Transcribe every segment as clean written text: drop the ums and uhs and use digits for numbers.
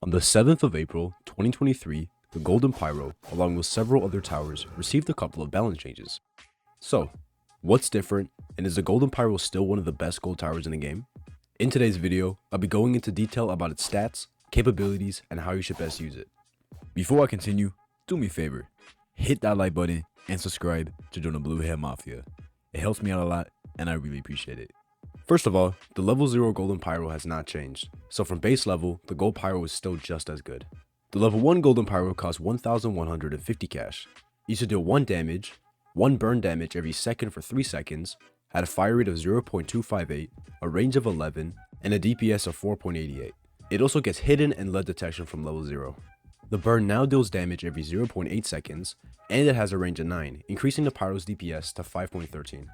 On the 7th of April, 2023, the Golden Pyro, along with several other towers, received a couple of balance changes. So, what's different, and is the Golden Pyro still one of the best gold towers in the game? In today's video, I'll be going into detail about its stats, capabilities, and how you should best use it. Before I continue, do me a favor, hit that like button and subscribe to join the Blue Head Mafia. It helps me out a lot, and I really appreciate it. First of all, the level 0 Golden Pyro has not changed, so from base level, the Gold Pyro is still just as good. The level 1 Golden Pyro costs 1,150 cash, used to deal 1 damage, 1 burn damage every second for 3 seconds, had a fire rate of 0.258, a range of 11, and a DPS of 4.88. It also gets hidden and lead detection from level 0. The burn now deals damage every 0.8 seconds, and it has a range of 9, increasing the Pyro's DPS to 5.13.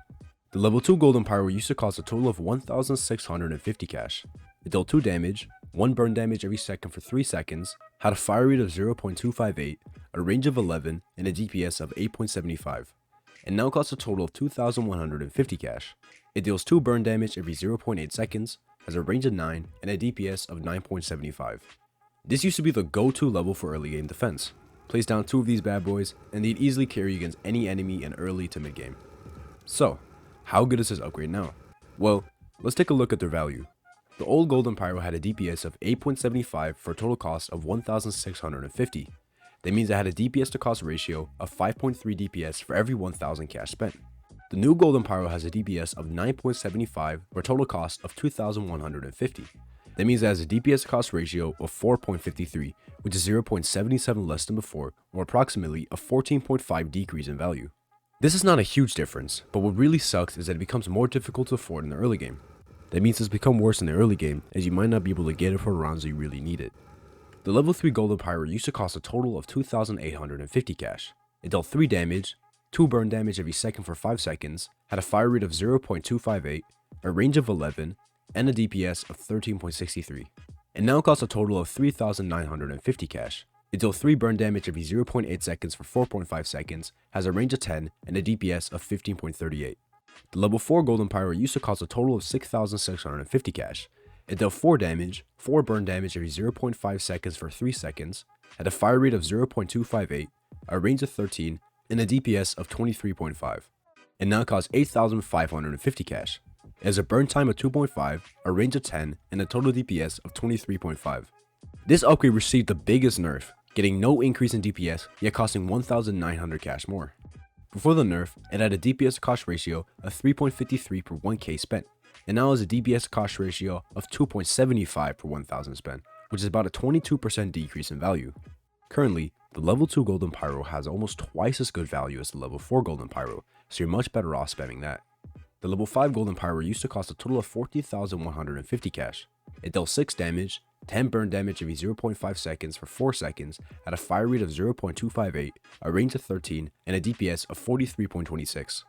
The level 2 Golden Pyro used to cost a total of 1,650 cash. It dealt 2 damage, 1 burn damage every second for 3 seconds, had a fire rate of 0.258, a range of 11, and a DPS of 8.75. It now costs a total of 2,150 cash. It deals 2 burn damage every 0.8 seconds, has a range of 9, and a DPS of 9.75. This used to be the go-to level for early game defense. Place down 2 of these bad boys, and they'd easily carry against any enemy in early to mid game. So, how good is this upgrade now? Well, let's take a look at their value. The old Golden Pyro had a DPS of 8.75 for a total cost of 1,650. That means it had a DPS to cost ratio of 5.3 DPS for every 1,000 cash spent. The new Golden Pyro has a DPS of 9.75 for a total cost of 2,150. That means it has a DPS to cost ratio of 4.53, which is 0.77 less than before, or approximately a 14.5 decrease in value. This is not a huge difference, but what really sucks is that it becomes more difficult to afford in the early game. That means it's become worse in the early game, as you might not be able to get it for rounds you really need it. The level 3 Golden Pyro used to cost a total of 2,850 cash. It dealt 3 damage, 2 burn damage every second for 5 seconds, had a fire rate of 0.258, a range of 11, and a DPS of 13.63. It now costs a total of 3,950 cash. It deals 3 burn damage every 0.8 seconds for 4.5 seconds, has a range of 10, and a DPS of 15.38. The level 4 Golden Pyro used to cost a total of 6,650 cash. It dealt 4 damage, 4 burn damage every 0.5 seconds for 3 seconds, had a fire rate of 0.258, a range of 13, and a DPS of 23.5. It now costs 8,550 cash. It has a burn time of 2.5, a range of 10, and a total DPS of 23.5. This upgrade received the biggest nerf, getting no increase in DPS, yet costing 1,900 cash more. Before the nerf, it had a DPS to cost ratio of 3.53 per 1k spent. It now has a DPS to cost ratio of 2.75 per 1,000 spent, which is about a 22% decrease in value. Currently, the level 2 Golden Pyro has almost twice as good value as the level 4 Golden Pyro, so you're much better off spamming that. The level 5 Golden Pyro used to cost a total of 40,150 cash. It dealt 6 damage, 10 burn damage every 0.5 seconds for 4 seconds, had a fire rate of 0.258, a range of 13, and a DPS of 43.26.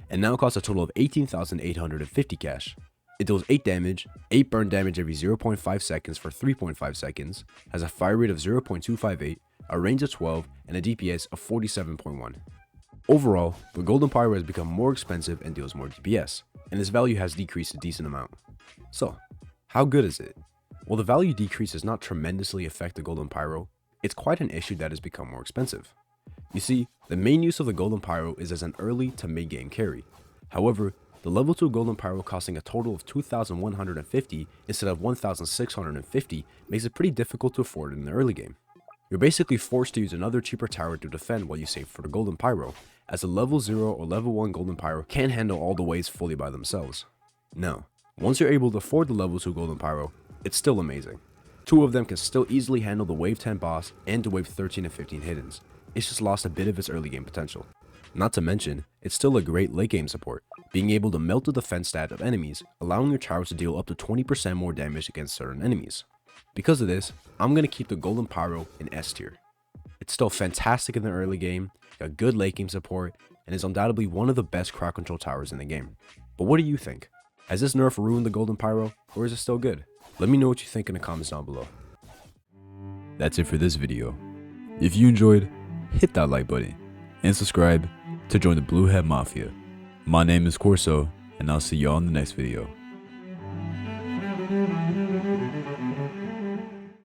It now costs a total of 18,850 cash. It deals 8 damage, 8 burn damage every 0.5 seconds for 3.5 seconds, has a fire rate of 0.258, a range of 12, and a DPS of 47.1. Overall, the Golden Pyro has become more expensive and deals more DPS, and its value has decreased a decent amount. So, how good is it? While the value decrease does not tremendously affect the Golden Pyro, it's quite an issue that has become more expensive. You see, the main use of the Golden Pyro is as an early to mid game carry. However, the level 2 Golden Pyro costing a total of 2,150 instead of 1,650 makes it pretty difficult to afford in the early game. You're basically forced to use another cheaper tower to defend while you save for the Golden Pyro, as the level 0 or level 1 Golden Pyro can't handle all the waves fully by themselves. Now, once you're able to afford the level 2 Golden Pyro, it's still amazing. 2 of them can still easily handle the wave 10 boss and the wave 13 and 15 hiddens. It's just lost a bit of its early game potential. Not to mention, it's still a great late game support, being able to melt the defense stat of enemies, allowing your towers to deal up to 20% more damage against certain enemies. Because of this, I'm going to keep the Golden Pyro in S tier. It's still fantastic in the early game, got good late game support, and is undoubtedly one of the best crowd control towers in the game. But what do you think? Has this nerf ruined the Golden Pyro, or is it still good? Let me know what you think in the comments down below. That's it for this video. If you enjoyed, hit that like button, and subscribe to join the Blue Head Mafia. My name is Corso, and I'll see y'all in the next video.